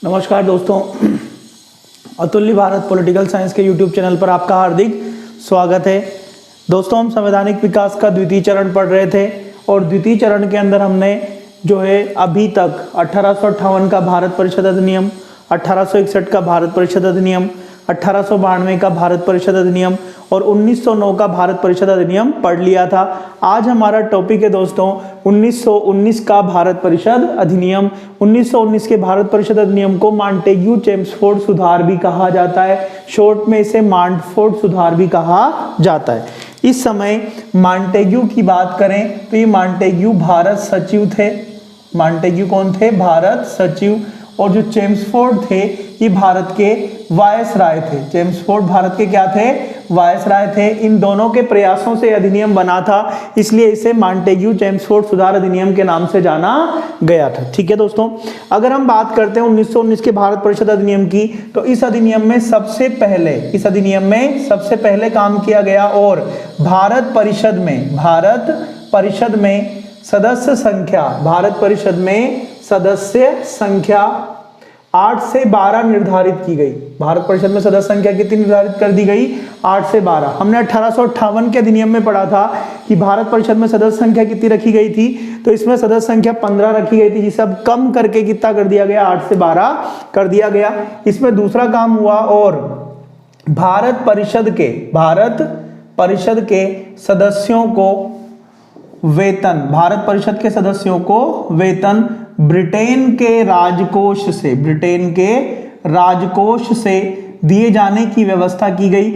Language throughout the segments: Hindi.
नमस्कार दोस्तों, अतुल्य भारत पॉलिटिकल साइंस के यूट्यूब चैनल पर आपका हार्दिक स्वागत है। दोस्तों, हम संवैधानिक विकास का द्वितीय चरण पढ़ रहे थे और द्वितीय चरण के अंदर हमने जो है अभी तक 1858 का भारत परिषद अधिनियम, 1861 का भारत परिषद अधिनियम, 1892 का भारत परिषद अधिनियम और 1909 का भारत परिषद अधिनियम पढ़ लिया था। आज हमारा टॉपिक है दोस्तों 1919 का भारत परिषद अधिनियम। 1919 के भारत परिषद अधिनियम को मॉन्टेग्यू चेम्सफोर्ड सुधार भी कहा जाता है, शॉर्ट में इसे मॉन्टफोर्ड सुधार भी कहा जाता है। इस समय मॉन्टेग्यू की बात करें तो ये मॉन्टेग्यू भारत सचिव थे। मॉन्टेग्यू कौन थे? भारत सचिव। और जो चेम्सफोर्ड थे ये भारत के वायसराय थे। चेम्सफोर्ड भारत के क्या थे? वायसराय थे। इन दोनों के प्रयासों से अधिनियम बना था, इसलिए इसे मॉन्टेग्यू चेम्सफोर्ड सुधार अधिनियम के नाम से जाना गया था। ठीक है दोस्तों, अगर हम बात करते हैं 1919 के भारत परिषद अधिनियम की, तो इस अधिनियम में सबसे पहले काम किया गया और भारत परिषद में सदस्य संख्या 8 से 12 निर्धारित की गई। भारत परिषद में सदस्य संख्या कितनी निर्धारित कर दी गई? 8 से 12। हमने 1858 के अधिनियम में पढ़ा था कि भारत परिषद में सदस्य संख्या कितनी रखी गई थी, तो इसमें सदस्य संख्या 15 रखी गई थी, जिसे अब कम करके कितना कर दिया गया? 8 से 12 कर दिया गया। इसमें दूसरा काम हुआ और भारत परिषद के सदस्यों को वेतन ब्रिटेन के राजकोष से दिए जाने की व्यवस्था की गई।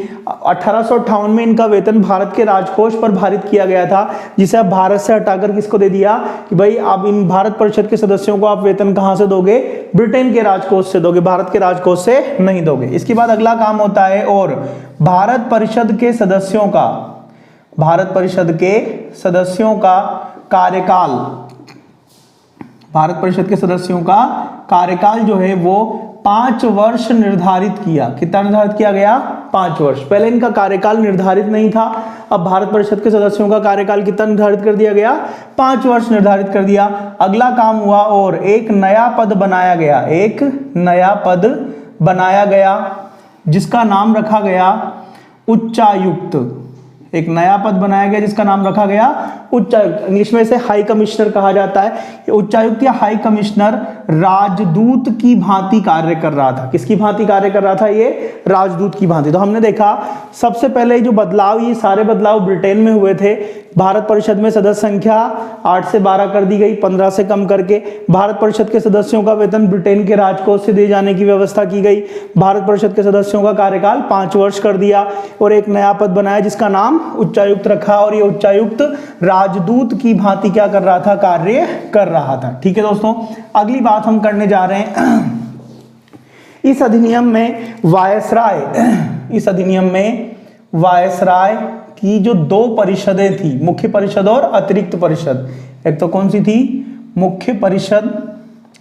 1858 में इनका वेतन भारत के राजकोष पर भारित किया गया था, जिसे अब भारत से हटाकर किसको दे दिया कि भाई अब इन भारत परिषद के सदस्यों को आप वेतन कहां से दोगे? ब्रिटेन के राजकोष से दोगे, भारत के राजकोष से नहीं दोगे। इसके बाद अगला काम होता है और भारत परिषद के सदस्यों का कार्यकाल जो है वो 5 वर्ष निर्धारित किया। कितना निर्धारित किया गया? 5 वर्ष। पहले इनका कार्यकाल निर्धारित नहीं था, अब भारत परिषद के सदस्यों का कार्यकाल कितना निर्धारित कर दिया गया? 5 वर्ष निर्धारित कर दिया। अगला काम हुआ और एक नया पद बनाया गया जिसका नाम रखा गया उच्चायुक्त। एक नया पद बनाया गया जिसका नाम रखा गया उच्चायुक्त। इंग्लिश में इसे हाई कमिश्नर कहा जाता है। ये उच्चायुक्त या हाई कमिश्नर राजदूत की भांति कार्य कर रहा था। किसकी भांति कार्य कर रहा था? ये राजदूत की भांति। तो हमने देखा सबसे पहले जो बदलाव, ये सारे बदलाव ब्रिटेन में हुए थे। भारत परिषद में सदस्य संख्या 8 से 12 कर दी गई, 15 से कम करके। भारत परिषद के सदस्यों का वेतन ब्रिटेन के राजकोष से दिए जाने की व्यवस्था की गई। भारत परिषद के सदस्यों का कार्यकाल 5 वर्ष कर दिया और एक नया पद बनाया जिसका नाम उच्चायुक्त रखा। और ये उच्चायुक्त राजदूत की भांति क्या कर रहा था? कार्य कर रहा था। ठीक है दोस्तों, अगली बात हम करने जा रहे हैं। इस अधिनियम में वायसराय की जो 2 परिषदें थी, मुख्य परिषद और अतिरिक्त परिषद। एक तो कौन सी थी? मुख्य परिषद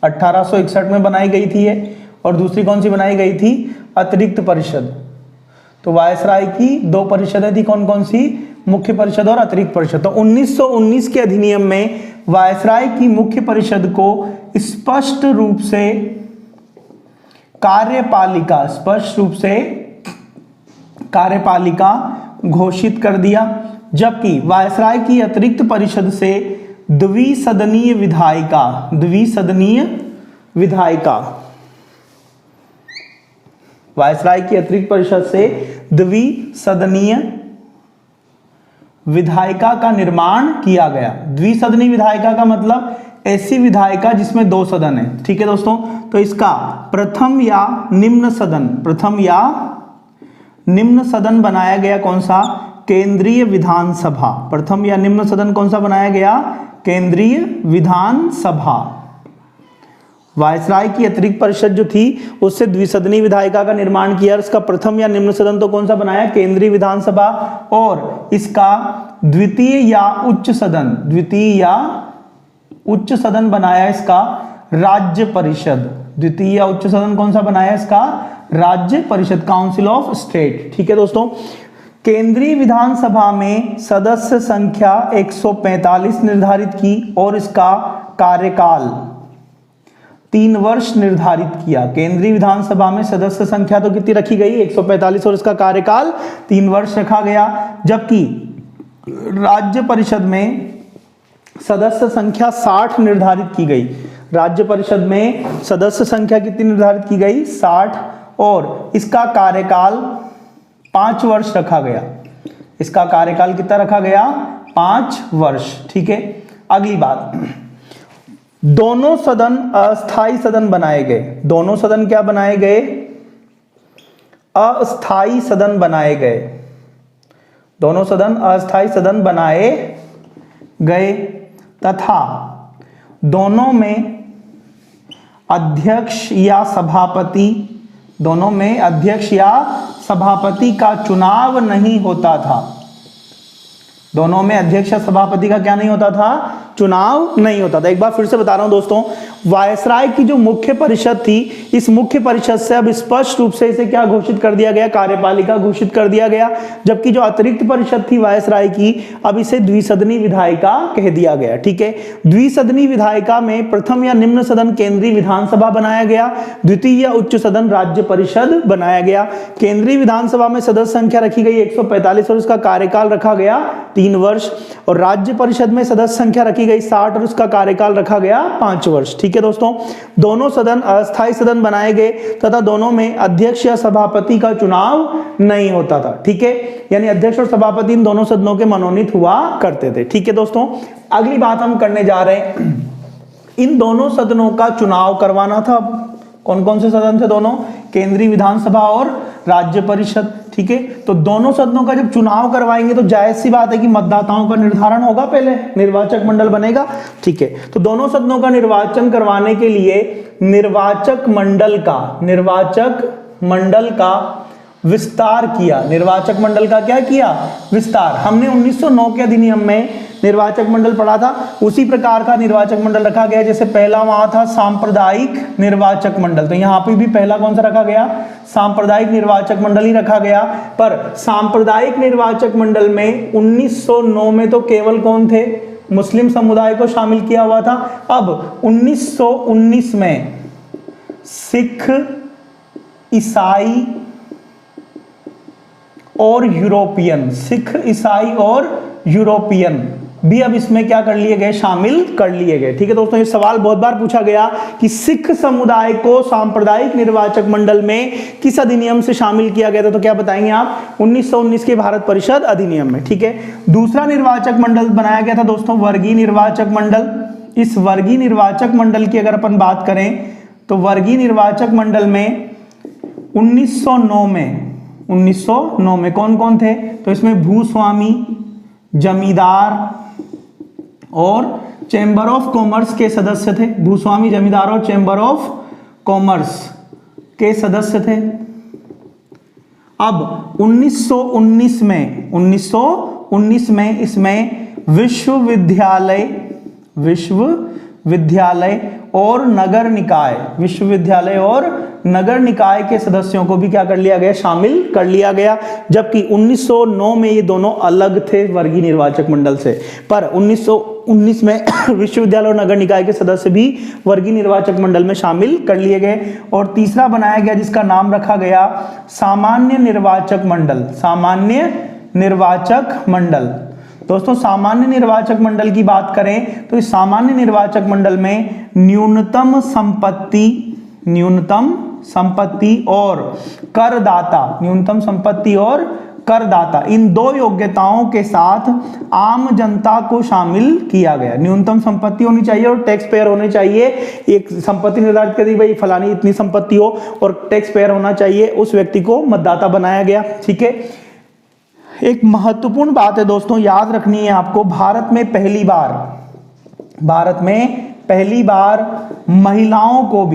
1861 में बनाई गई थी ये, और दूसरी कौन सी बनाई गई थी? अतिरिक्त परिषद। तो वायसराय की 2 परिषदें थी, कौन कौन सी? मुख्य परिषद और अतिरिक्त परिषद। तो 1919 के अधिनियम में वायसराय की मुख्य परिषद को स्पष्ट रूप से कार्यपालिका घोषित कर दिया, जबकि वायसराय की अतिरिक्त परिषद से द्विसदनीय वायसराय की अतिरिक्त परिषद से द्विसदनीय विधायिका का निर्माण किया गया। द्विसदनीय विधायिका का मतलब ऐसी विधायिका जिसमें 2 सदन है। ठीक है दोस्तों, तो इसका प्रथम या निम्न सदन बनाया गया। कौन सा? केंद्रीय विधानसभा। प्रथम या निम्न सदन कौन सा बनाया गया? केंद्रीय विधानसभा। वायसराय की अतिरिक्त परिषद जो थी उससे द्विसदनीय विधायिका का निर्माण किया। इसका प्रथम या निम्न सदन तो कौन सा बनाया? केंद्रीय विधानसभा। और इसका द्वितीय या उच्च सदन बनाया इसका राज्य परिषद। द्वितीय या उच्च सदन कौन सा बनाया इसका? राज्य परिषद, काउंसिल ऑफ स्टेट। ठीक है दोस्तों, केंद्रीय विधानसभा में सदस्य संख्या 145 निर्धारित की और इसका कार्यकाल 3 वर्ष निर्धारित किया। केंद्रीय विधानसभा में सदस्य संख्या तो कितनी रखी गई, 145, और इसका कार्यकाल 3 वर्ष रखा गया। जबकि राज्य परिषद में सदस्य संख्या 60 निर्धारित की गई। राज्य परिषद में सदस्य संख्या कितनी निर्धारित की गई, 60, और इसका कार्यकाल 5 वर्ष रखा गया। इसका कार्यकाल कितना रखा गया, 5 वर्ष। ठीक है, अगली बात, दोनों सदन अस्थाई सदन बनाए गए। दोनों सदन क्या बनाए गए, अस्थाई सदन बनाए गए। दोनों सदन अस्थाई सदन बनाए गए तथा दोनों में अध्यक्ष या सभापति, दोनों में अध्यक्ष या सभापति का चुनाव नहीं होता था। दोनों में अध्यक्ष या सभापति का क्या नहीं होता था, चुनाव नहीं होता था। एक बार फिर से बता रहा हूं दोस्तों, वायसराय की जो मुख्य परिषद थी, इस मुख्य परिषद से अब स्पष्ट रूप से इसे क्या घोषित कर दिया गया, कार्यपालिका घोषित कर दिया गया। जबकि जो अतिरिक्त परिषद थी वायसराय की, अब इसे द्विसदनी विधायिका कह दिया गया। ठीक है, द्विसदनी विधायिका में प्रथम या निम्न सदन केंद्रीय विधानसभा बनाया गया, द्वितीय या उच्च सदन राज्य परिषद बनाया गया। केंद्रीय विधानसभा में सदस्य संख्या रखी गई 145 और उसका कार्यकाल रखा गया 3 वर्ष, और राज्य परिषद में सदस्य संख्या रखी गई 60 और उसका कार्यकाल रखा गया 5 वर्ष। ठीक है दोस्तों, दोनों सदन अस्थाई सदन बनाए गए तथा दोनों में अध्यक्ष या सभापति का चुनाव नहीं होता था। ठीक है, यानी अध्यक्ष और सभापति इन दोनों सदनों के मनोनीत हुआ करते थे। ठीक है दोस्तों, अगली बात हम करने जा रहे हैं, इन दोनों सदनों का चुनाव करवाना था। कौन कौन से सदन थे दोनों, केंद्रीय विधानसभा और राज्य परिषद। ठीक है, तो दोनों सदनों का जब चुनाव करवाएंगे तो जायज सी बात है कि मतदाताओं का निर्धारण होगा, पहले निर्वाचक मंडल बनेगा। ठीक है, तो दोनों सदनों का निर्वाचन करवाने के लिए निर्वाचक मंडल का विस्तार किया। निर्वाचक मंडल का क्या किया, विस्तार। हमने 1909 के अधिनियम में निर्वाचक मंडल पढ़ा था, उसी प्रकार का निर्वाचक मंडल रखा गया। जैसे पहला वहां था सांप्रदायिक निर्वाचक मंडल, तो यहाँ पे भी पहला कौन सा रखा गया, सांप्रदायिक निर्वाचक मंडल ही रखा गया। पर सांप्रदायिक निर्वाचक मंडल में 1909 में तो केवल कौन थे, मुस्लिम समुदाय को शामिल किया हुआ था। अब 1919 में सिख, ईसाई और यूरोपियन, सिख, ईसाई और यूरोपियन भी अब इसमें क्या कर लिए गए, शामिल कर लिए गए। ठीक है दोस्तों, ये सवाल बहुत बार पूछा गया कि सिख समुदाय को सांप्रदायिक निर्वाचक मंडल में किस अधिनियम से शामिल किया गया था, तो क्या बताएंगे आप, 1919 के भारत परिषद अधिनियम में। ठीक है, दूसरा निर्वाचक मंडल बनाया गया था दोस्तों वर्गीय निर्वाचक मंडल। इस वर्गीय निर्वाचक मंडल की अगर अपन बात करें तो वर्गीय निर्वाचक मंडल में 1909 में कौन कौन थे, तो इसमें भूस्वामी, जमींदार और चैम्बर ऑफ कॉमर्स के सदस्य थे। भूस्वामी, जमींदार और चैम्बर ऑफ कॉमर्स के सदस्य थे। अब 1919 में इसमें विश्वविद्यालय और नगर निकाय के सदस्यों को भी क्या कर लिया गया, शामिल कर लिया गया। जबकि 1909 में ये दोनों अलग थे वर्गीय निर्वाचक मंडल से, पर 1919 में विश्वविद्यालय और नगर निकाय के सदस्य भी वर्गीय निर्वाचक मंडल में शामिल कर लिए गए। और तीसरा बनाया गया जिसका नाम रखा गया सामान्य निर्वाचक मंडल। दोस्तों, सामान्य निर्वाचक मंडल की बात करें तो इस सामान्य निर्वाचक मंडल में न्यूनतम संपत्ति और करदाता, इन दो योग्यताओं के साथ आम जनता को शामिल किया गया। न्यूनतम संपत्ति होनी चाहिए और टैक्स पेयर होने चाहिए। एक संपत्ति निर्धारित कर दी, भाई फलानी इतनी संपत्ति हो, और टैक्स पेयर होना चाहिए, उस व्यक्ति को मतदाता बनाया गया। ठीक है, एक महत्वपूर्ण बात है दोस्तों, याद रखनी है आपको, भारत में पहली बार महिलाओं को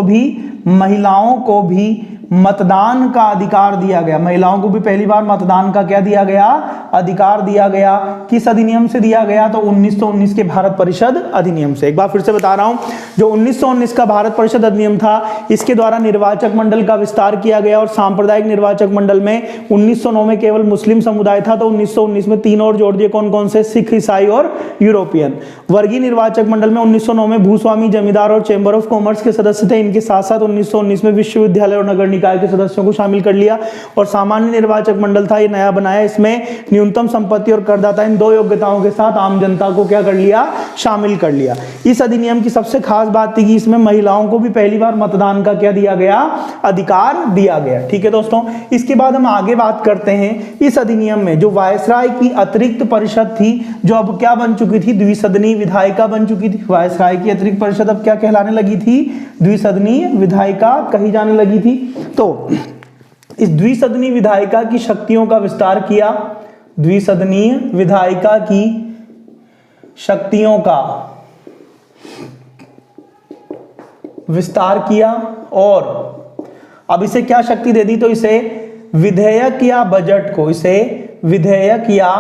भी, महिलाओं को भी मतदान का अधिकार दिया गया। महिलाओं को भी पहली बार मतदान का क्या दिया गया? अधिकार दिया गया। किस अधिनियम से दिया गया? तो 1919 के भारत परिषद अधिनियम से। एक बार फिर से बता रहा हूं, जो 1919 का भारत परिषद अधिनियम था, इसके द्वारा निर्वाचक मंडल का विस्तार किया गया और सांप्रदायिक निर्वाचक मंडल में 1909 में केवल मुस्लिम समुदाय था, तो 1919 में 3 और जोड़ दिए। कौन कौन से? सिख, ईसाई और यूरोपियन। वर्गीय निर्वाचक मंडल में 1909 में भूस्वामी, जमींदार और चैंबर ऑफ कॉमर्स के सदस्य थे। इनके साथ साथ 1919 में विश्वविद्यालय और नगर निकाय के सदस्यों को शामिल कर लिया। और सामान्य निर्वाचक मंडल था, ये नया बनाया। इसमें न्यूनतम संपत्ति और करदाता, इन 2 योग्यताओं के साथ आम जनता को क्या कर लिया? शामिल कर लिया। इस अधिनियम की सबसे खास बात थी कि इसमें महिलाओं को भी पहली बार मतदान का क्या दिया गया? अधिकार दिया गया। ठीक है दोस्तों, इसके बाद हम आगे बात करते हैं। इस अधिनियम में जो वायसराय की अतिरिक्त परिषद थी, जो अब क्या बन चुकी थी? द्विसदनीय विधायिका बन चुकी थी। वायसराय की अतिरिक्त परिषद अब क्या कहलाने लगी थी? द्विसदनीय विधायिका कही जाने लगी थी। तो इस द्विसदनीय विधायिका की शक्तियों का विस्तार किया। द्विसदनीय विधायिका की शक्तियों का विस्तार किया और अब इसे क्या शक्ति दे दी? तो इसे विधेयक या बजट को, इसे विधेयक या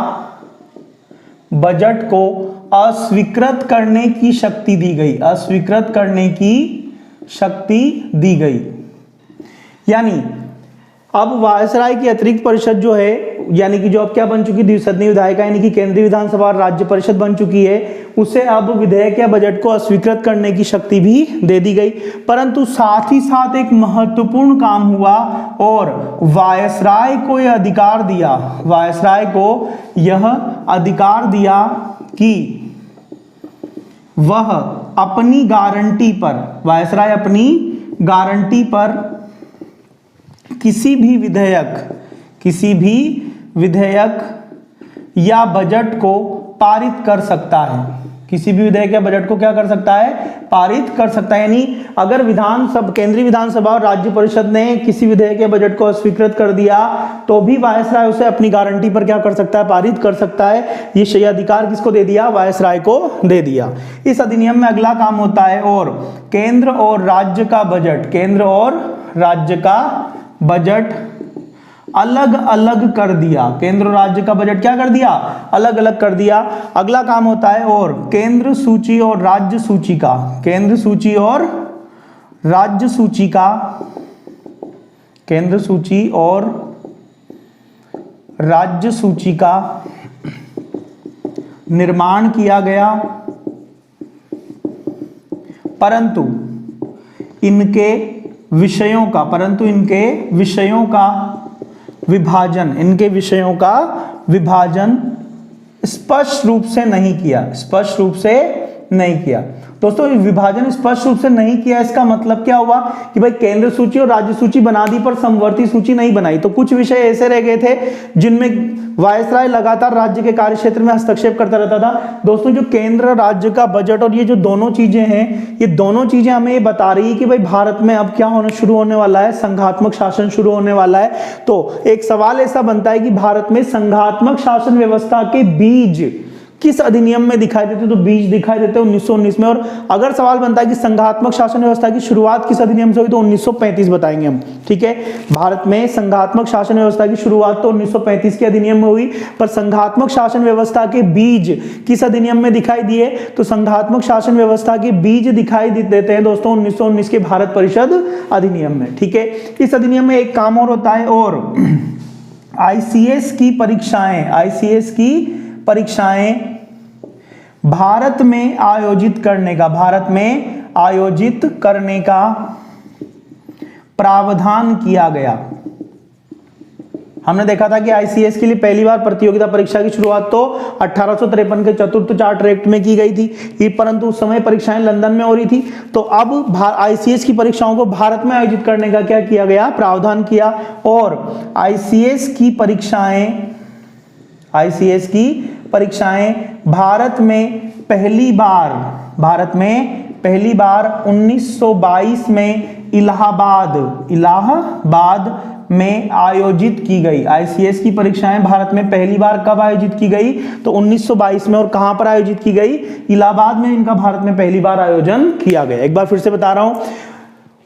बजट को अस्वीकृत करने की शक्ति दी गई। अस्वीकृत करने की शक्ति दी गई। यानी अब वायसराय की अतिरिक्त परिषद जो है, यानी कि जो अब क्या बन चुकी? द्विसदनीय विधायिका, यानी कि केंद्रीय विधानसभा और राज्य परिषद बन चुकी है, उसे अब विधेयक या बजट को अस्वीकृत करने की शक्ति भी दे दी गई। परंतु साथ ही साथ एक महत्वपूर्ण काम हुआ और वायसराय को यह अधिकार दिया, वायसराय को यह अधिकार दिया कि वह अपनी गारंटी पर, वायसराय अपनी गारंटी पर किसी भी विधेयक या बजट को पारित कर सकता है। किसी भी विधेयक या बजट को क्या कर सकता है? पारित कर सकता है। यानी अगर केंद्रीय विधानसभा और राज्य परिषद ने किसी विधेयक या बजट को अस्वीकृत कर दिया, तो भी वायसराय उसे अपनी गारंटी पर क्या कर सकता है? पारित कर सकता है। ये अधिकार किसको दे दिया? वायसराय को दे दिया। इस अधिनियम में अगला काम होता है और केंद्र और राज्य का बजट, केंद्र और राज्य का बजट अलग अलग कर दिया। केंद्र और राज्य का बजट क्या कर दिया? अलग अलग कर दिया। अगला काम होता है और केंद्र सूची और राज्य सूची का, केंद्र सूची और राज्य सूची का, केंद्र सूची और राज्य सूची का निर्माण किया गया। परंतु इनके विषयों का विभाजन स्पष्ट रूप से नहीं किया। दोस्तों, विभाजन स्पष्ट रूप से नहीं किया, इसका मतलब क्या हुआ कि भाई केंद्र सूची और राज्य सूची बना दी पर समवर्ती सूची नहीं बनाई। तो कुछ विषय ऐसे रह गए थे जिनमें वायसराय लगातार राज्य के कार्यक्षेत्र में हस्तक्षेप करता रहता था। दोस्तों, जो केंद्र राज्य का बजट और ये जो दोनों चीजें हैं, ये दोनों चीजें हमें ये बता रही है कि भाई भारत में अब क्या होना शुरू होने वाला है? संघात्मक शासन शुरू होने वाला है। तो एक सवाल ऐसा बनता है कि भारत में संघात्मक शासन व्यवस्था के बीज किस अधिनियम में दिखाई देते? तो बीज दिखाई देते 1919 में। और अगर सवाल बनता है कि संघात्मक शासन व्यवस्था की शुरुआत किस अधिनियम से हुई, तो 1935 बताएंगे हम। ठीक है, भारत में संघात्मक शासन व्यवस्था की शुरुआत तो 1935 के अधिनियम में हुई, पर संघात्मक शासन व्यवस्था के बीज किस अधिनियम में दिखाई दिए? तो संघात्मक शासन व्यवस्था के बीज दिखाई देते हैं दोस्तों 1919 के भारत परिषद अधिनियम में। ठीक है, इस अधिनियम में एक काम और होता है और आईसीएस की परीक्षाएं भारत में आयोजित करने का प्रावधान किया गया। हमने देखा था कि आईसीएस के लिए पहली बार प्रतियोगिता परीक्षा की शुरुआत तो 1853 के चतुर्थ चार्टर एक्ट में की गई थी, परंतु उस समय परीक्षाएं लंदन में हो रही थी। तो अब आईसीएस की परीक्षाओं को भारत में आयोजित करने का क्या किया गया? प्रावधान किया। और आईसीएस की परीक्षाएं भारत में पहली बार 1922 में इलाहाबाद में आयोजित की गई। आईसीएस की परीक्षाएं भारत में पहली बार कब आयोजित की गई? तो 1922 में। और कहां पर आयोजित की गई? इलाहाबाद में इनका भारत में पहली बार आयोजन किया गया। एक बार फिर से बता रहा हूं,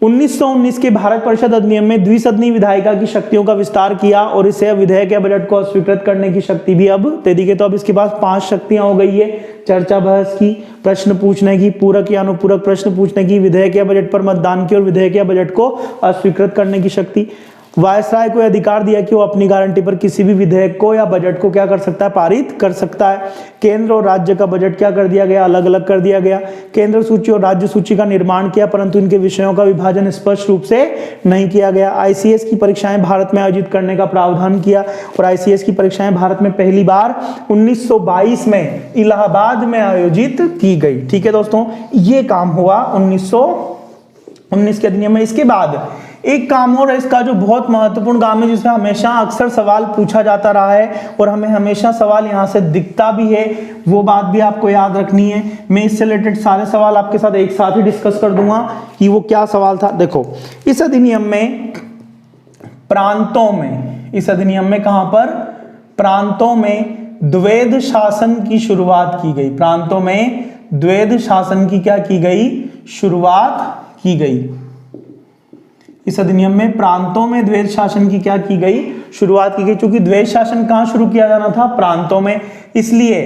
1919 के भारत परिषद अधिनियम में द्विसदनी विधायिका की शक्तियों का विस्तार किया और इसे अब विधेयक या बजट को अस्वीकृत करने की शक्ति भी अब दे दी गई। तो अब इसके पास 5 शक्तियां हो गई है, चर्चा बहस की, प्रश्न पूछने की, पूरक या अनुपूरक प्रश्न पूछने की, विधेयक या बजट पर मतदान की और विधेयक या बजट को अस्वीकृत करने की शक्ति। वायसराय को अधिकार दिया कि वो अपनी गारंटी पर किसी भी विधेयक को या बजट को क्या कर सकता है, पारित कर सकता है। केंद्र और राज्य का बजट क्या कर दिया गया, अलग अलग कर दिया गया। केंद्र सूची और राज्य सूची का निर्माण किया, परंतु इनके विषयों का विभाजन स्पष्ट रूप से नहीं किया गया। आईसीएस की परीक्षाएं भारत में आयोजित करने का प्रावधान किया और आईसीएस की परीक्षाएं भारत में पहली बार 1922 में इलाहाबाद में आयोजित की गई। ठीक है दोस्तों, ये काम हुआ 1919 के अधिनियम में। इसके बाद एक काम और है इसका जो बहुत महत्वपूर्ण काम है, जिसमें हमेशा अक्सर सवाल पूछा जाता रहा है और हमें हमेशा सवाल यहां से दिखता भी है, वो बात भी आपको याद रखनी है। मैं इससे रिलेटेड सारे सवाल आपके साथ एक साथ ही डिस्कस कर दूंगा कि वो क्या सवाल था। देखो, इस अधिनियम में प्रांतों में, इस अधिनियम में कहां पर, प्रांतों में द्वैध शासन की शुरुआत की गई। प्रांतों में द्वैध शासन की क्या की गई, शुरुआत की गई। इस अधिनियम में प्रांतों में द्वैध शासन की क्या की गई, शुरुआत की गई। क्योंकि द्वैध शासन कहां शुरू किया जाना था, प्रांतों में, इसलिए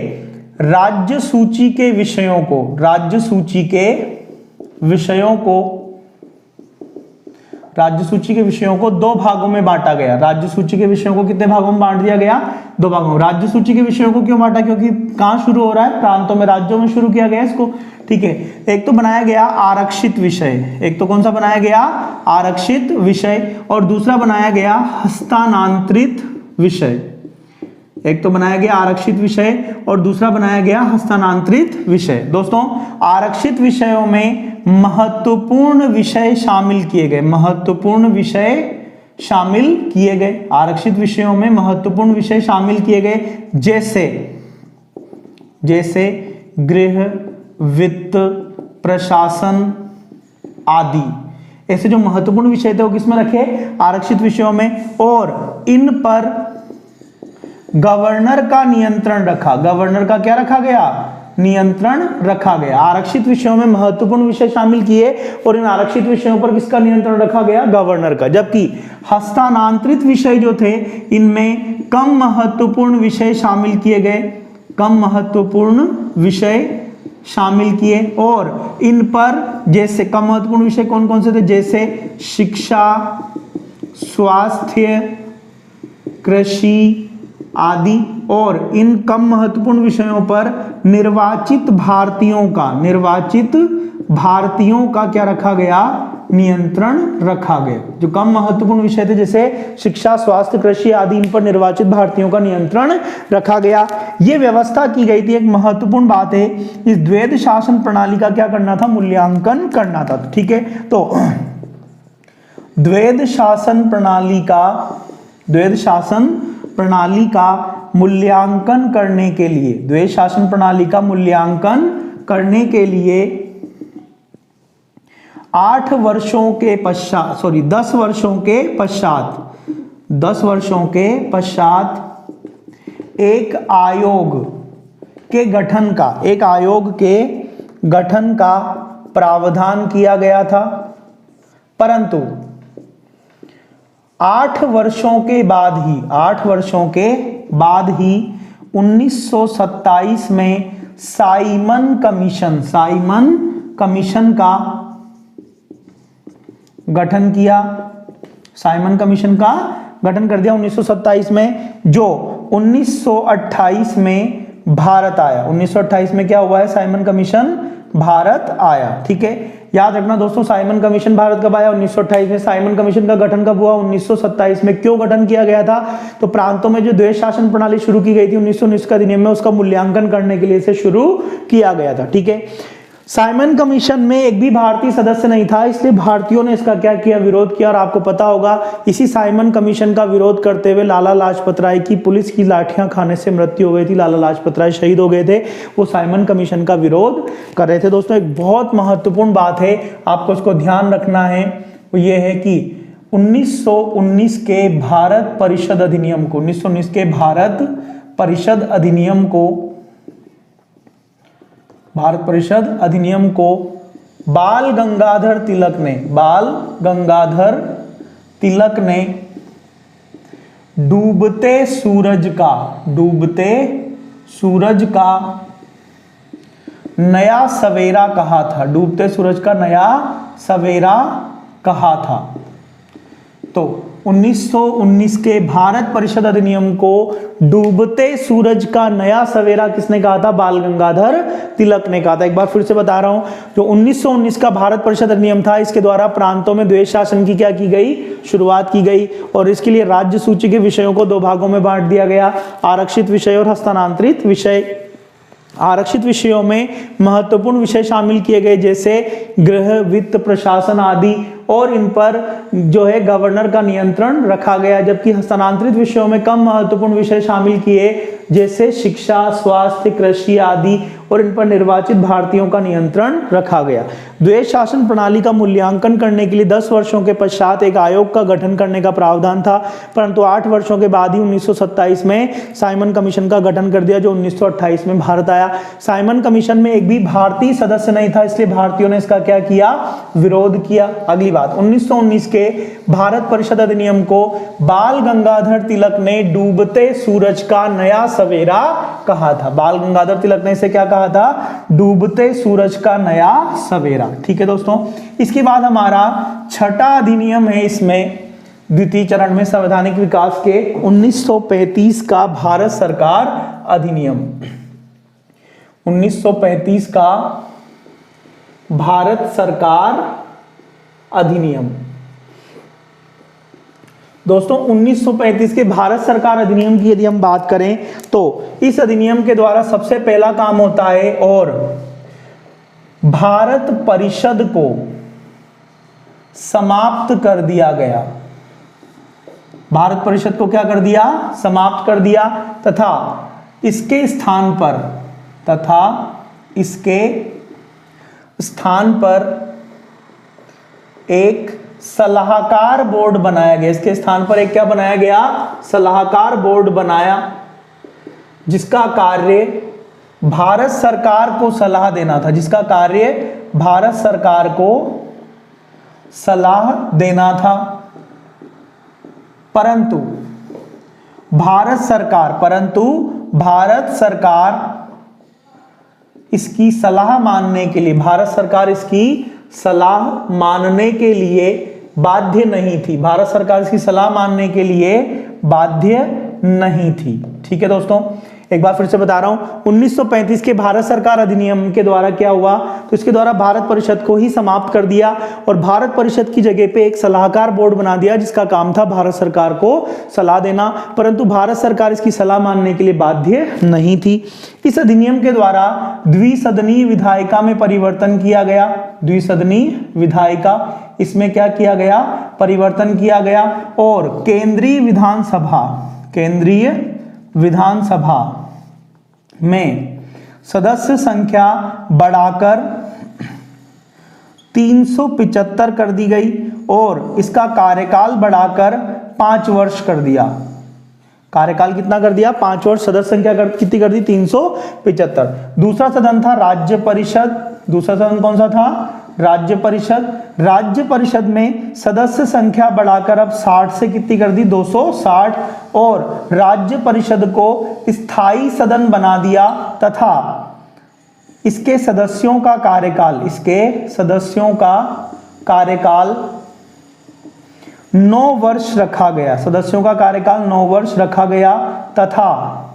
राज्य सूची के विषयों को, राज्य सूची के विषयों को, राज्य सूची के विषयों को 2 भागों में बांटा गया। राज्य सूची के विषयों को कितने भागों में बांट दिया गया, 2 भागों में। राज्य सूची के विषयों को क्यों बांटा, क्योंकि कहां शुरू हो रहा है, प्रांतों में, राज्यों में शुरू किया गया इसको। ठीक है, एक तो बनाया गया आरक्षित विषय, एक तो कौन सा बनाया गया, आरक्षित विषय, और दूसरा बनाया गया हस्तांतरित विषय। एक तो बनाया गया आरक्षित विषय और दूसरा बनाया गया हस्तांतरित विषय। दोस्तों, आरक्षित विषयों में महत्वपूर्ण विषय शामिल किए गए, महत्वपूर्ण विषय शामिल किए गए। आरक्षित विषयों में महत्वपूर्ण विषय शामिल किए गए, जैसे गृह, वित्त, प्रशासन आदि। ऐसे जो महत्वपूर्ण विषय थे वो किसमें रखे, आरक्षित विषयों में, और इन पर गवर्नर का नियंत्रण रखा। गवर्नर का क्या रखा गया, नियंत्रण रखा गया। आरक्षित विषयों में महत्वपूर्ण विषय शामिल किए और इन आरक्षित विषयों पर किसका नियंत्रण रखा गया, गवर्नर का। जबकि हस्तांतरित विषय जो थे, इनमें कम महत्वपूर्ण विषय शामिल किए गए, कम महत्वपूर्ण विषय शामिल किए, और इन पर जैसे कम महत्वपूर्ण विषय कौन कौन से थे, जैसे शिक्षा, स्वास्थ्य, कृषि आदि। और इन कम महत्वपूर्ण विषयों पर निर्वाचित भारतीयों का क्या रखा गया, नियंत्रण रखा गया। जो कम महत्वपूर्ण विषय थे जैसे शिक्षा, स्वास्थ्य, कृषि आदि, इन पर निर्वाचित भारतीयों का नियंत्रण रखा गया। यह व्यवस्था की गई थी। एक महत्वपूर्ण बात है, इस द्वैध शासन प्रणाली का क्या करना था, मूल्यांकन करना था। ठीक है, तो द्वैध शासन प्रणाली का मूल्यांकन करने के लिए, द्वैध शासन प्रणाली का मूल्यांकन करने के लिए 10 वर्षों के पश्चात एक आयोग के गठन का प्रावधान किया गया था। परंतु 8 वर्षों के बाद ही 1927 में साइमन कमीशन का गठन किया। साइमन कमीशन का गठन कर दिया 1927 में, जो 1928 में भारत आया। 1928 में क्या हुआ है, साइमन कमीशन भारत आया। ठीक है, याद रखना दोस्तों, साइमन कमीशन भारत कब आया, 1928 में। साइमन कमीशन का गठन कब हुआ, 1927 में। क्यों गठन किया गया था, तो प्रांतों में जो द्वैध शासन प्रणाली शुरू की गई थी 1919 का अधिनियम में, उसका मूल्यांकन करने के लिए इसे शुरू किया गया था। ठीक है, साइमन कमीशन में एक भी भारतीय सदस्य नहीं था, इसलिए भारतीयों ने इसका क्या किया, विरोध किया। और आपको पता होगा, इसी साइमन कमीशन का विरोध करते हुए लाला लाजपत राय की पुलिस की लाठियां खाने से मृत्यु हो गई थी। लाला लाजपत राय शहीद हो गए थे, वो साइमन कमीशन का विरोध कर रहे थे। दोस्तों, एक बहुत महत्वपूर्ण बात है, आपको इसको ध्यान रखना है, वो ये है कि 1919 के भारत परिषद अधिनियम को, 1919 के भारत परिषद अधिनियम को बाल गंगाधर तिलक ने डूबते सूरज का नया सवेरा कहा था। डूबते सूरज का नया सवेरा कहा था। तो 1919 के भारत परिषद अधिनियम को डूबते सूरज का नया सवेरा किसने कहा था? बाल गंगाधर तिलक ने कहा था। एक बार फिर से बता रहा हूं, जो 1919 का भारत परिषद अधिनियम था, इसके द्वारा प्रांतों में द्वैध शासन की क्या की गई? शुरुआत की गई। और इसके लिए राज्य सूची के विषयों को दो भागों में बांट दिया गया, आरक्षित विषय और हस्तांतरित विषय। आरक्षित विषयों में महत्वपूर्ण विषय शामिल किए गए, जैसे गृह, वित्त, प्रशासन आदि, और इन पर जो है गवर्नर का नियंत्रण रखा गया। जबकि हस्तांतरित विषयों में कम महत्वपूर्ण विषय शामिल किए, जैसे शिक्षा, स्वास्थ्य, कृषि आदि, और इन पर निर्वाचित भारतीयों का नियंत्रण रखा गया। द्वैध शासन प्रणाली का मूल्यांकन करने के लिए 10 वर्षों के पश्चात एक आयोग का गठन करने का प्रावधान था, परंतु 8 वर्षों के बाद ही 1927 में साइमन कमीशन का गठन कर दिया, जो 1928 में भारत आया। साइमन कमीशन में एक भी भारतीय सदस्य नहीं था, इसलिए भारतीयों ने इसका क्या किया? विरोध किया। अगली बात, 1919 के भारत परिषद अधिनियम को बाल गंगाधर तिलक ने डूबते सूरज का नया सवेरा कहा था। बाल गंगाधर तिलक ने इसे क्या कहा था? डूबते सूरज का नया सवेरा। ठीक है दोस्तों, इसके बाद हमारा छठा अधिनियम है, इसमें द्वितीय चरण में संवैधानिक विकास के 1935 का भारत सरकार अधिनियम। 1935 का भारत सरकार अधिनियम। दोस्तों 1935 के भारत सरकार अधिनियम की यदि हम बात करें तो इस अधिनियम के द्वारा सबसे पहला काम होता है, और भारत परिषद को समाप्त कर दिया गया। भारत परिषद को क्या कर दिया? समाप्त कर दिया, तथा इसके स्थान पर एक सलाहकार बोर्ड बनाया गया। इसके स्थान पर एक क्या बनाया गया? सलाहकार बोर्ड बनाया, जिसका कार्य भारत सरकार को सलाह देना था। जिसका कार्य भारत सरकार को सलाह देना था। परंतु भारत सरकार इसकी सलाह मानने के लिए, भारत सरकार इसकी सलाह मानने के लिए बाध्य नहीं थी। भारत सरकार इसकी सलाह मानने के लिए बाध्य नहीं थी। ठीक है दोस्तों, एक बार फिर से बता रहा हूं, 1935 के भारत सरकार अधिनियम के द्वारा क्या हुआ? तो इसके द्वारा भारत परिषद को ही समाप्त कर दिया, और भारत परिषद की जगह पे एक सलाहकार बोर्ड बना दिया, जिसका काम था भारत सरकार को सलाह देना। परंतु भारत सरकार इसकी सलाह मानने के लिए बाध्य नहीं थी। इस अधिनियम के द्वारा द्विसदनीय विधायिका में परिवर्तन किया गया। द्विसदनीय विधायिका, इसमें क्या किया गया? परिवर्तन किया गया। और केंद्रीय विधानसभा में सदस्य संख्या बढ़ाकर 375 कर दी गई, और इसका कार्यकाल बढ़ाकर 5 वर्ष कर दिया। कार्यकाल कितना कर दिया? 5 वर्ष। सदस्य संख्या कितनी कर दी? 375। दूसरा सदन था राज्य परिषद। दूसरा सदन कौन सा था? राज्य परिषद। राज्य परिषद में सदस्य संख्या बढ़ाकर अब 60 से कितनी कर दी? 260, और राज्य परिषद को स्थायी सदन बना दिया, तथा इसके सदस्यों का कार्यकाल 9 वर्ष रखा गया। सदस्यों का कार्यकाल 9 वर्ष रखा गया, तथा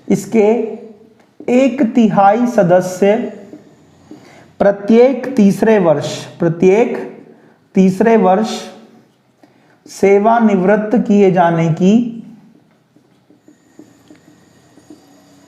इसके 1/3 सदस्य प्रत्येक तीसरे वर्ष सेवानिवृत्त किए जाने की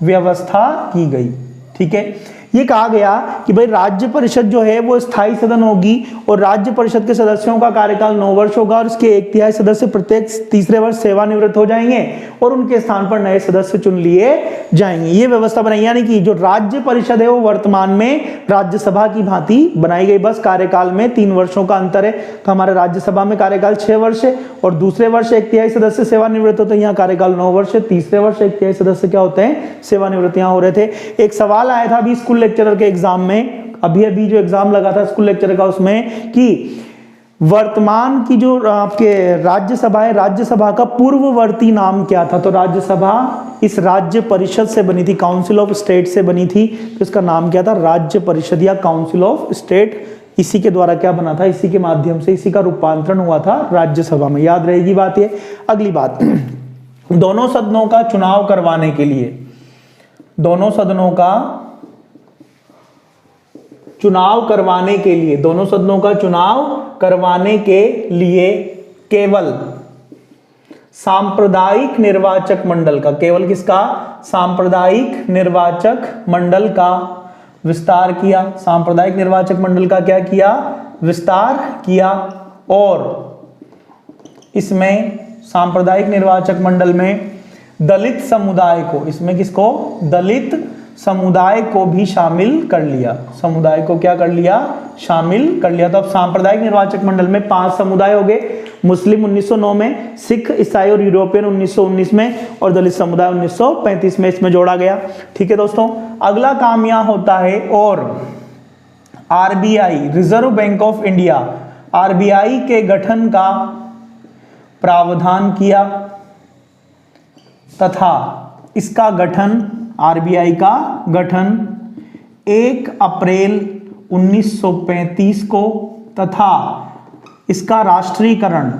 व्यवस्था की गई। ठीक है, ये कहा गया कि भाई राज्य परिषद जो है वो स्थायी सदन होगी, और राज्य परिषद के सदस्यों का कार्यकाल 9 वर्ष होगा, और इसके 1/3 सदस्य प्रत्येक तीसरे वर्ष सेवानिवृत्त हो जाएंगे, और उनके स्थान पर नए सदस्य चुन लिए जाएंगे। ये व्यवस्था बनाई, यानी कि जो राज्य परिषद है वो वर्तमान में राज्यसभा की भांति बनाई गई। बस कार्यकाल में 3 वर्षों का अंतर है। तो हमारे राज्यसभा में कार्यकाल 6 वर्ष है, और दूसरे वर्ष 1/3 सदस्य सेवानिवृत्त होते हैं। यहाँ कार्यकाल 9 वर्ष है, तीसरे वर्ष 1/3 सदस्य क्या होते हैं? सेवानिवृत्त यहाँ हो रहे थे। एक सवाल आया था अभी स्कूल लेक्चरर के एग्जाम में, अभी अभी जो एग्जाम लगा था स्कूल लेक्चर का उसमें, कि वर्तमान की जो आपके राज्यसभा है, राज्यसभा का पूर्ववर्ती नाम क्या था? तो राज्यसभा इस राज्य परिषद से बनी थी, काउंसिल ऑफ स्टेट से बनी थी, तो इसका नाम क्या था? राज्य परिषद या काउंसिल ऑफ स्टेट। इसी के द्वारा क्या बना था? इसी के माध्यम से इसी का रूपांतरण हुआ था राज्यसभा में। याद रहेगी बात ये। अगली बात, दोनों सदनों का चुनाव करवाने के लिए, दोनों सदनों का चुनाव करवाने के लिए, दोनों सदनों का चुनाव करवाने के लिए केवल सांप्रदायिक निर्वाचक मंडल का, केवल किसका? सांप्रदायिक निर्वाचक मंडल का विस्तार किया। सांप्रदायिक निर्वाचक मंडल का क्या किया? विस्तार किया। और इसमें सांप्रदायिक निर्वाचक मंडल में दलित समुदाय को, इसमें किसको? दलित समुदाय को भी शामिल कर लिया। समुदाय को क्या कर लिया? शामिल कर लिया। तो अब सांप्रदायिक निर्वाचक मंडल में 5 समुदाय हो गए, मुस्लिम 1909 में, सिख, ईसाई और यूरोपियन 1919 में, और दलित समुदाय 1935 में इसमें जोड़ा गया। ठीक है दोस्तों, अगला काम यहां होता है और RBI, reserve bank of India, RBI के गठन का प्रावधान किया तथा इसका गठन, आरबीआई का गठन 1 अप्रैल 1935 को तथा इसका राष्ट्रीयकरण,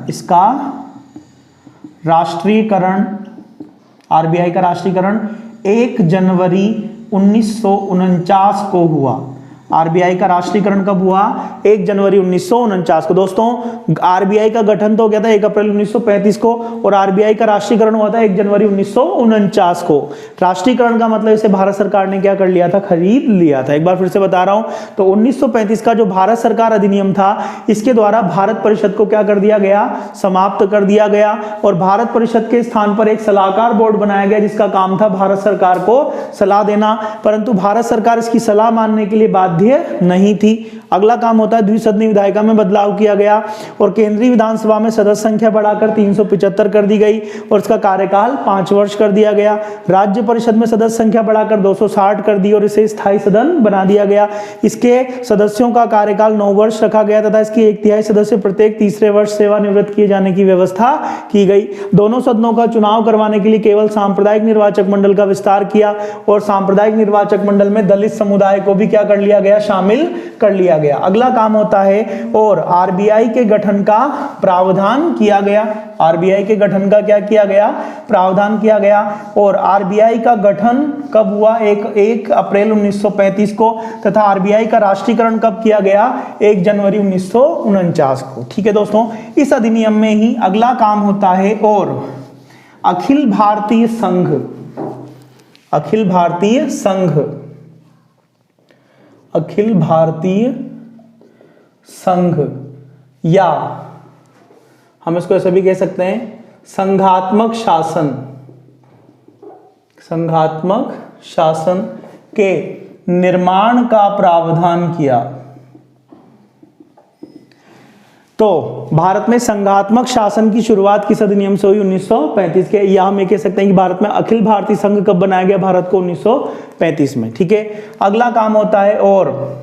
आरबीआई का राष्ट्रीयकरण 1 जनवरी 1949 को हुआ। आरबीआई का राष्ट्रीयकरण कब हुआ? 1 जनवरी 1949 को। दोस्तों आरबीआई का गठन तो हो गया था 1 अप्रैल 1935 को, और आरबीआई का राष्ट्रीयकरण हुआ था 1 जनवरी 1949 को। राष्ट्रीयकरण का मतलब इसे भारत सरकार ने क्या कर लिया था? खरीद लिया था। एक बार फिर से बता रहा हूं, तो 1935 का जो भारत सरकार अधिनियम था, इसके द्वारा भारत परिषद को क्या कर दिया गया? समाप्त कर दिया गया, और भारत परिषद के स्थान पर एक सलाहकार बोर्ड बनाया गया जिसका काम था भारत सरकार को सलाह देना, परंतु भारत सरकार इसकी सलाह मानने के लिए बाध्य नहीं थी। अगला काम होता है द्विसदनीय विधायिका में बदलाव किया गया, और केंद्रीय विधानसभा में सदस्य संख्या बढ़ाकर 375 कर दी गई, और इसका कार्यकाल 5 वर्ष कर दिया गया। राज्य परिषद में सदस्य संख्या बढ़ाकर 260 कर दी, और इसे स्थायी सदन बना दिया गया। इसके सदस्यों का कार्यकाल 9 वर्ष रखा गया तथा इसकी 1/3 सदस्य प्रत्येक तीसरे वर्ष सेवानिवृत्त किए जाने की व्यवस्था की गई। दोनों सदनों का चुनाव करवाने के लिए केवल सांप्रदायिक निर्वाचक मंडल का विस्तार किया, और सांप्रदायिक निर्वाचक मंडल में दलित समुदाय को भी क्या कर लिया गया? शामिल कर लिया गया। अगला काम होता है और आरबीआई के गठन का प्रावधान किया गया। आरबीआई के गठन का क्या किया गया? प्रावधान किया गया। और आरबीआई का गठन कब हुआ? 1 अप्रैल 1935 को, तथा आरबीआई का राष्ट्रीयकरण कब किया गया? 1 जनवरी 1949 को। ठीक है दोस्तों, इस अधिनियम में ही अगला काम होता है और अखिल भारतीय संघ, अखिल भारतीय संघ, अखिल भारतीय संघ, या हम इसको ऐसे भी कह सकते हैं संघात्मक शासन, संघात्मक शासन के निर्माण का प्रावधान किया। तो भारत में संघात्मक शासन की शुरुआत किस अधिनियम से हुई? 1935 के। या हम ये कह सकते हैं कि भारत में अखिल भारतीय संघ कब बनाया गया? भारत को 1935 में। ठीक है, अगला काम होता है और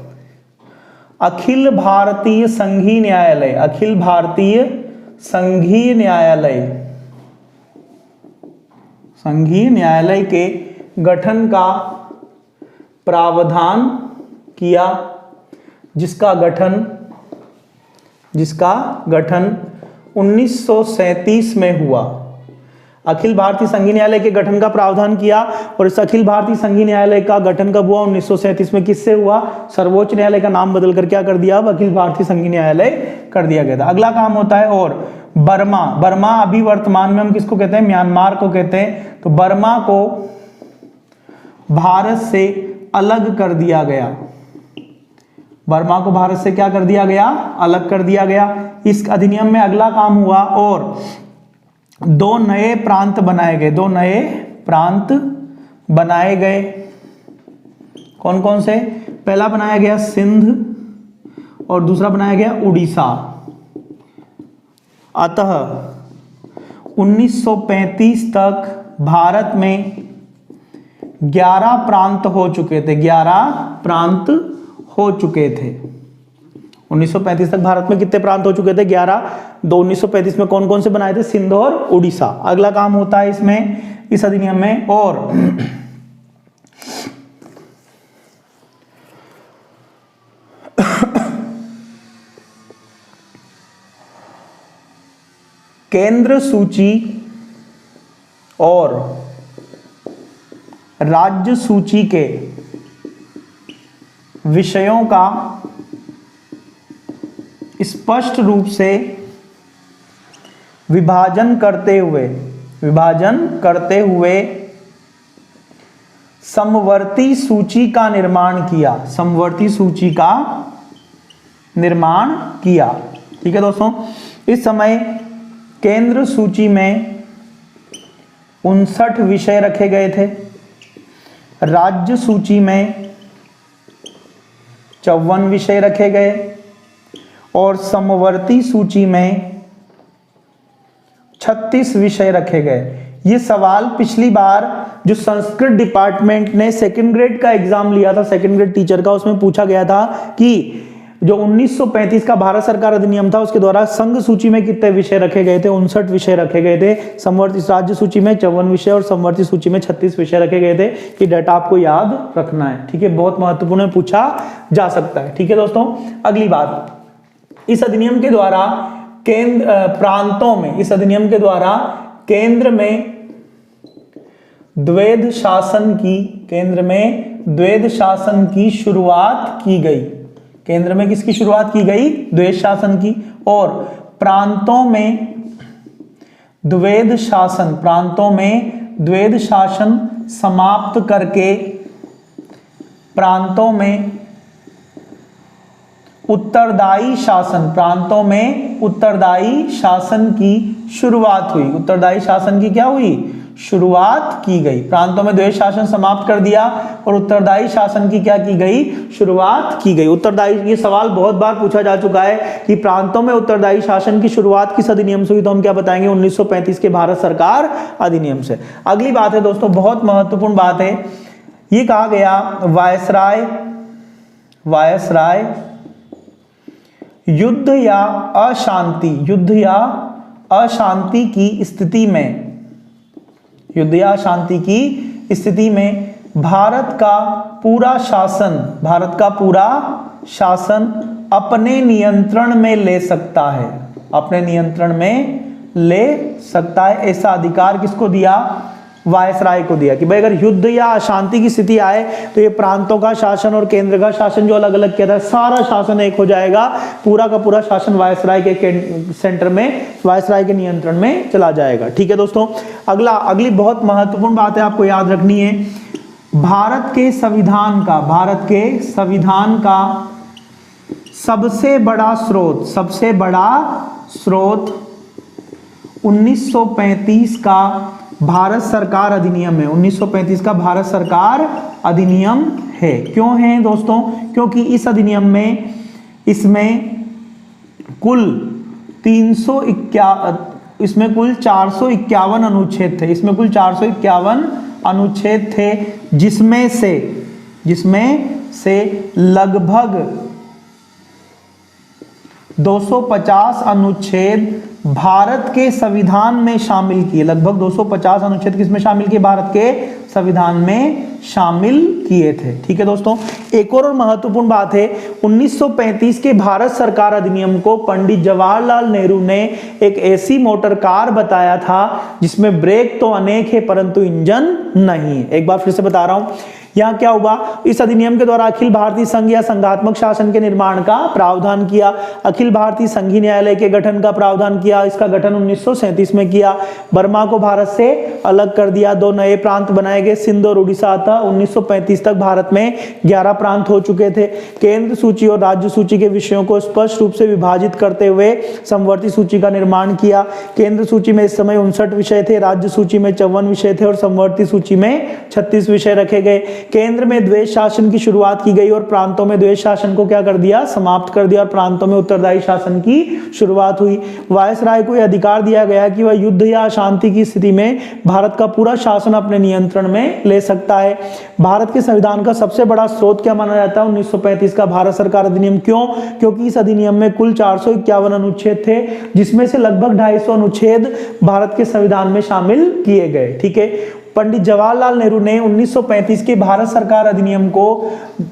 अखिल भारतीय संघीय न्यायालय, अखिल भारतीय संघीय न्यायालय, संघीय न्यायालय के गठन का प्रावधान किया, जिसका गठन 1937 में हुआ। अखिल भारतीय संघीय न्यायालय के गठन का प्रावधान किया, और इस अखिल भारतीय संघीय न्यायालय का गठन कब हुआ? 1937 में। किससे हुआ? सर्वोच्च न्यायालय का नाम बदलकर क्या कर दिया? अब अखिल भारतीय संघीय न्यायालय कर दिया गया था। अगला काम होता है और बर्मा, बर्मा अभी वर्तमान में हम किसको कहते हैं? म्यांमार को कहते हैं। तो बर्मा को भारत से अलग कर दिया गया, बर्मा को भारत से क्या कर दिया गया? अलग कर दिया गया। इस अधिनियम में अगला काम हुआ और 2 नए प्रांत बनाए गए, 2 नए प्रांत बनाए गए। कौन कौन से? पहला बनाया गया सिंध और दूसरा बनाया गया उड़ीसा। अतः 1935 तक भारत में 11 प्रांत हो चुके थे, 11 प्रांत हो चुके थे। 1935 तक भारत में कितने प्रांत हो चुके थे? 11। 1935 में कौन कौन से बनाए थे? सिंध और उड़ीसा। अगला काम होता है इसमें, इस अधिनियम में, और केंद्र सूची और राज्य सूची के विषयों का स्पष्ट रूप से विभाजन करते हुए समवर्ती सूची का निर्माण किया। समवर्ती सूची का निर्माण किया। ठीक है दोस्तों, इस समय केंद्र सूची में 59 विषय रखे गए थे, राज्य सूची में 54 विषय रखे गए और समवर्ती सूची में 36 विषय रखे गए। ये सवाल पिछली बार जो संस्कृत डिपार्टमेंट ने सेकंड ग्रेड का एग्जाम लिया था, सेकंड ग्रेड टीचर का, उसमें पूछा गया था कि जो 1935 का भारत सरकार अधिनियम था उसके द्वारा संघ सूची में कितने विषय रखे गए थे? 59 विषय रखे गए थे। समवर्ती राज्य सूची में 54 विषय और समवर्ती सूची में 36 विषय रखे गए थे। ये डाटा आपको याद रखना है। ठीक है, बहुत महत्वपूर्ण है, पूछा जा सकता है। ठीक है दोस्तों, अगली बात, इस अधिनियम के द्वारा प्रांतों में, इस अधिनियम के द्वारा केंद्र में द्वैध शासन की शुरुआत की गई। केंद्र में किसकी शुरुआत की गई? द्वैध शासन की। और प्रांतों में द्वैध शासन समाप्त करके प्रांतों में उत्तरदायी शासन की शुरुआत हुई। उत्तरदायी शासन की क्या हुई? शुरुआत की गई। प्रांतों में द्वैध शासन समाप्त कर दिया और उत्तरदायी शासन की क्या की गई? शुरुआत की गई। उत्तरदायी, ये सवाल बहुत बार पूछा जा चुका है कि प्रांतों में उत्तरदायी शासन की शुरुआत किस अधिनियम से हुई, तो हम क्या बताएंगे? 1935 के भारत सरकार अधिनियम से। अगली बात है दोस्तों, बहुत महत्वपूर्ण बात है, ये कहा गया वायसराय युद्ध या अशांति की स्थिति में भारत का पूरा शासन अपने नियंत्रण में ले सकता है। ऐसा अधिकार किसको दिया? वायसराय को दिया कि भाई अगर युद्ध या अशांति की स्थिति आए तो ये प्रांतों का शासन और केंद्र का शासन जो अलग अलग किया था, सारा शासन एक हो जाएगा। पूरा का पूरा शासन वायसराय के सेंटर में, वायसराय के नियंत्रण में चला जाएगा। ठीक है दोस्तों, अगली बहुत महत्वपूर्ण बात है, आपको याद रखनी है। भारत के संविधान का सबसे बड़ा स्रोत 1935 का भारत सरकार अधिनियम है। 1935 का भारत सरकार अधिनियम है। क्यों है दोस्तों? क्योंकि इस अधिनियम में, इसमें कुल 451 अनुच्छेद थे। इसमें कुल 451 अनुच्छेद थे, जिसमें से लगभग 250 अनुच्छेद भारत के संविधान में शामिल किए। लगभग 250 अनुच्छेद किसमें शामिल किए? भारत के संविधान में शामिल किए थे। ठीक है दोस्तों, एक और महत्वपूर्ण बात है, 1935 के भारत सरकार अधिनियम को पंडित जवाहरलाल नेहरू ने एक ऐसी मोटर कार बताया था जिसमें ब्रेक तो अनेक है परंतु इंजन नहीं। एक बार फिर से बता रहा हूं, यहाँ क्या हुआ? इस अधिनियम के द्वारा अखिल भारतीय संघ या संघात्मक शासन के निर्माण का प्रावधान किया। अखिल भारतीय संघीय न्यायालय के गठन का प्रावधान किया। इसका गठन 1937 में किया। बर्मा को भारत से अलग कर दिया। 2 नए प्रांत बनाए गए, सिंध और उड़ीसा था। 1935 तक भारत में 11 प्रांत हो चुके थे। केंद्र सूची और राज्य सूची के विषयों को स्पष्ट रूप से विभाजित करते हुए समवर्ती सूची का निर्माण किया। केंद्र सूची में इस समय 59 विषय थे, राज्य सूची में 54 विषय थे और समवर्ती सूची में 36 विषय रखे गए। केंद्र में द्वैध शासन की शुरुआत की गई और प्रांतों में द्वैध शासन को क्या कर दिया, समाप्त कर दिया और प्रांतों में उत्तरदायी शासन की शुरुआत हुई। वायसराय को यह अधिकार दिया गया कि वह युद्ध या अशांति की स्थिति में भारत का पूरा शासन अपने नियंत्रण में ले सकता है। भारत के संविधान का सबसे बड़ा स्रोत क्या माना जाता है, 1935 का भारत सरकार अधिनियम। क्यों? क्योंकि इस अधिनियम में कुल 451 अनुच्छेद थे, जिसमें से लगभग 250 अनुच्छेद भारत के संविधान में शामिल किए गए। ठीक है, पंडित जवाहरलाल नेहरू ने 1935 के भारत सरकार अधिनियम को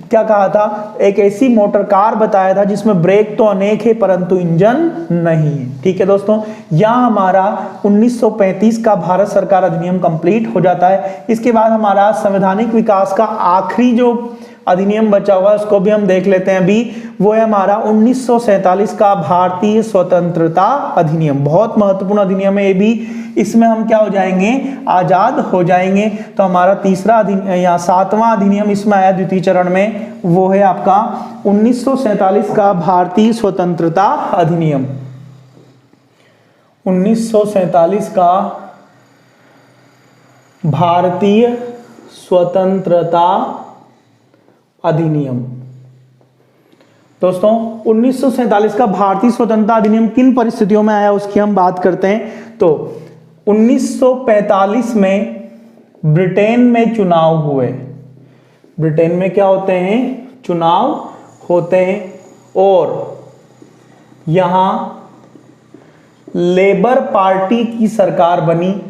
क्या कहा था, एक ऐसी मोटर कार बताया था जिसमें ब्रेक तो अनेक है परंतु इंजन नहीं है। ठीक है दोस्तों, यहां हमारा 1935 का भारत सरकार अधिनियम कंप्लीट हो जाता है। इसके बाद हमारा संवैधानिक विकास का आखिरी जो अधिनियम बचा हुआ है उसको भी हम देख लेते हैं अभी। वो है हमारा 1947 का भारतीय स्वतंत्रता अधिनियम। बहुत महत्वपूर्ण अधिनियम है ये भी। इसमें हम क्या हो जाएंगे, आजाद हो जाएंगे। तो हमारा तीसरा अधिनियम या 7वां अधिनियम इसमें आया द्वितीय चरण में, वो है आपका 1947 का भारतीय स्वतंत्रता अधिनियम। 1947 का भारतीय स्वतंत्रता अधिनियम। दोस्तों 1947 का भारतीय स्वतंत्रता अधिनियम किन परिस्थितियों में आया उसकी हम बात करते हैं। तो 1945 में ब्रिटेन में चुनाव हुए। ब्रिटेन में क्या होते हैं, चुनाव होते हैं और यहां लेबर पार्टी की सरकार बनी।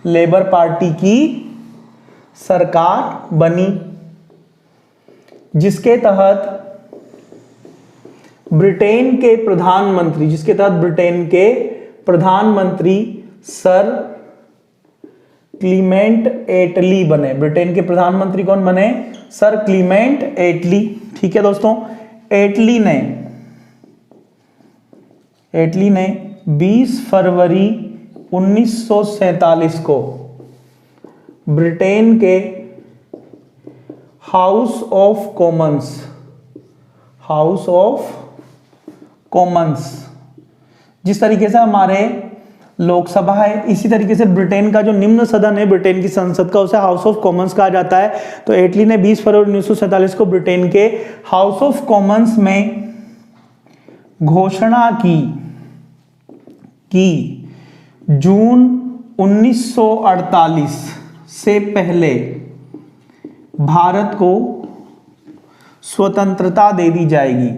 लेबर पार्टी की सरकार बनी जिसके तहत ब्रिटेन के प्रधानमंत्री सर क्लीमेंट एटली बने। ब्रिटेन के प्रधानमंत्री कौन बने, सर क्लीमेंट एटली। ठीक है दोस्तों, एटली ने 20 फरवरी 1947 को ब्रिटेन के हाउस ऑफ कॉमन्स, जिस तरीके से हमारे लोकसभा है, इसी तरीके से ब्रिटेन का जो निम्न सदन है ब्रिटेन की संसद का, उसे हाउस ऑफ कॉमन्स कहा जाता है। तो एटली ने 20 फरवरी 1947 को ब्रिटेन के हाउस ऑफ कॉमन्स में घोषणा की कि जून 1948 से पहले भारत को स्वतंत्रता दे दी जाएगी।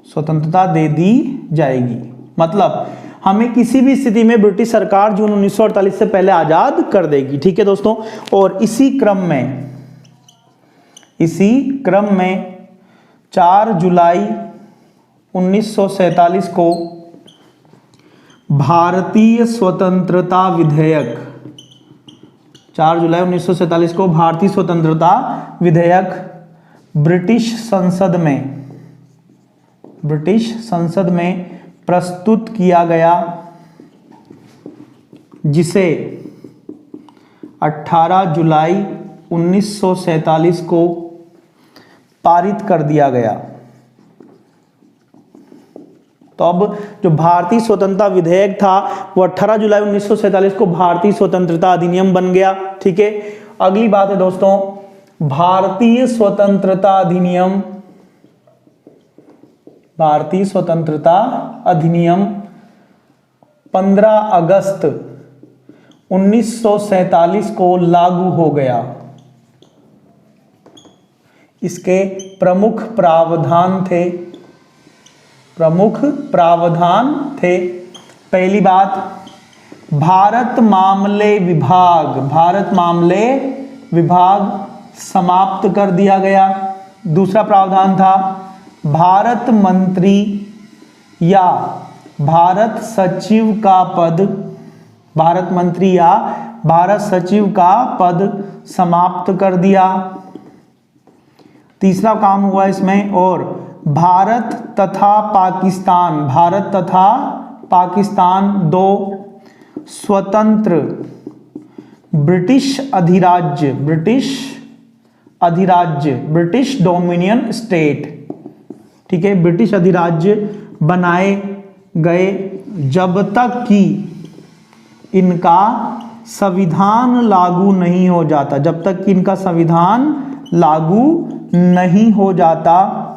स्वतंत्रता दे दी जाएगी मतलब हमें किसी भी स्थिति में ब्रिटिश सरकार जून 1948 से पहले आजाद कर देगी। ठीक है दोस्तों, और इसी क्रम में 4 जुलाई 1947 को भारतीय स्वतंत्रता विधेयक, 4 जुलाई 1947 को भारतीय स्वतंत्रता विधेयक ब्रिटिश संसद में प्रस्तुत किया गया, जिसे 18 जुलाई 1947 को पारित कर दिया गया। तो अब जो भारतीय स्वतंत्रता विधेयक था वो 18 जुलाई 1947 को भारतीय स्वतंत्रता अधिनियम बन गया। ठीक है, अगली बात है दोस्तों, भारतीय स्वतंत्रता अधिनियम 15 अगस्त 1947 को लागू हो गया। इसके प्रमुख प्रावधान थे। पहली बात, भारत मामले विभाग समाप्त कर दिया गया। दूसरा प्रावधान था भारत मंत्री या भारत सचिव का पद समाप्त कर दिया। तीसरा काम हुआ इसमें, और भारत तथा पाकिस्तान 2 स्वतंत्र ब्रिटिश डोमिनियन स्टेट, ठीक है, ब्रिटिश अधिराज्य बनाए गए जब तक कि इनका संविधान लागू नहीं हो जाता, जब तक कि इनका संविधान लागू नहीं हो जाता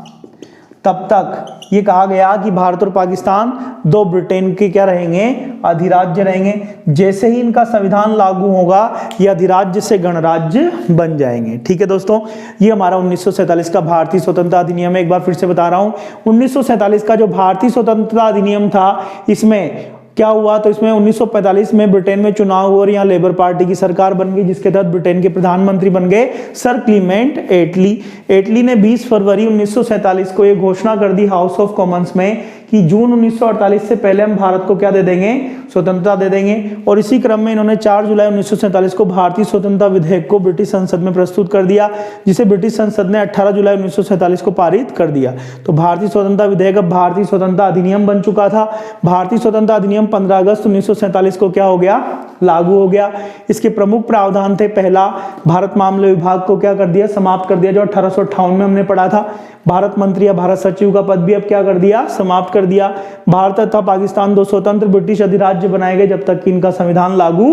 तब तक ये कहा गया कि भारत और पाकिस्तान दो ब्रिटेन के क्या रहेंगे, अधिराज्य रहेंगे। जैसे ही इनका संविधान लागू होगा ये अधिराज्य से गणराज्य बन जाएंगे। ठीक है दोस्तों, ये हमारा 1947 का भारतीय स्वतंत्रता अधिनियम है। एक बार फिर से बता रहा हूं, 1947 का जो भारतीय स्वतंत्रता अधिनियम था, इसमें क्या हुआ, तो इसमें 1945 में ब्रिटेन में चुनाव हुआ और यहाँ लेबर पार्टी की सरकार बन गई, जिसके तहत ब्रिटेन के प्रधानमंत्री बन गए सर क्लीमेंट एटली। एटली ने 20 फरवरी 1947 को ये घोषणा कर दी हाउस ऑफ कॉमन्स में कि जून 1948 से पहले हम भारत को क्या दे देंगे, स्वतंत्रता दे देंगे। और इसी क्रम में इन्होंने 4 जुलाई 1947 को भारतीय स्वतंत्रता विधेयक को ब्रिटिश संसद में प्रस्तुत कर दिया, जिसे ब्रिटिश संसद ने 18 जुलाई 1947 को पारित कर दिया। तो भारतीय स्वतंत्रता विधेयक अब भारतीय स्वतंत्रता अधिनियम बन चुका था। भारतीय स्वतंत्रता अधिनियम 15 अगस्त 1947 को क्या हो गया, लागू हो गया। इसके प्रमुख प्रावधान थे, पहला, भारत मामले विभाग को क्या कर दिया, समाप्त कर दिया, जो 1858 में हमने पढ़ा था। भारत मंत्री या भारत सचिव का पद भी अब क्या कर दिया, समाप्त कर दिया। भारत तथा पाकिस्तान दो स्वतंत्र ब्रिटिश अधिराज्य बनाए गए जब तक कि इनका संविधान लागू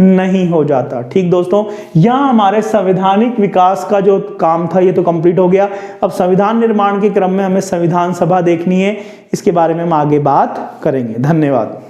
नहीं हो जाता। ठीक दोस्तों, यहां हमारे संवैधानिक विकास का जो काम था ये तो कंप्लीट हो गया। अब संविधान निर्माण के क्रम में हमें संविधान सभा देखनी है, इसके बारे में हम आगे बात करेंगे। धन्यवाद।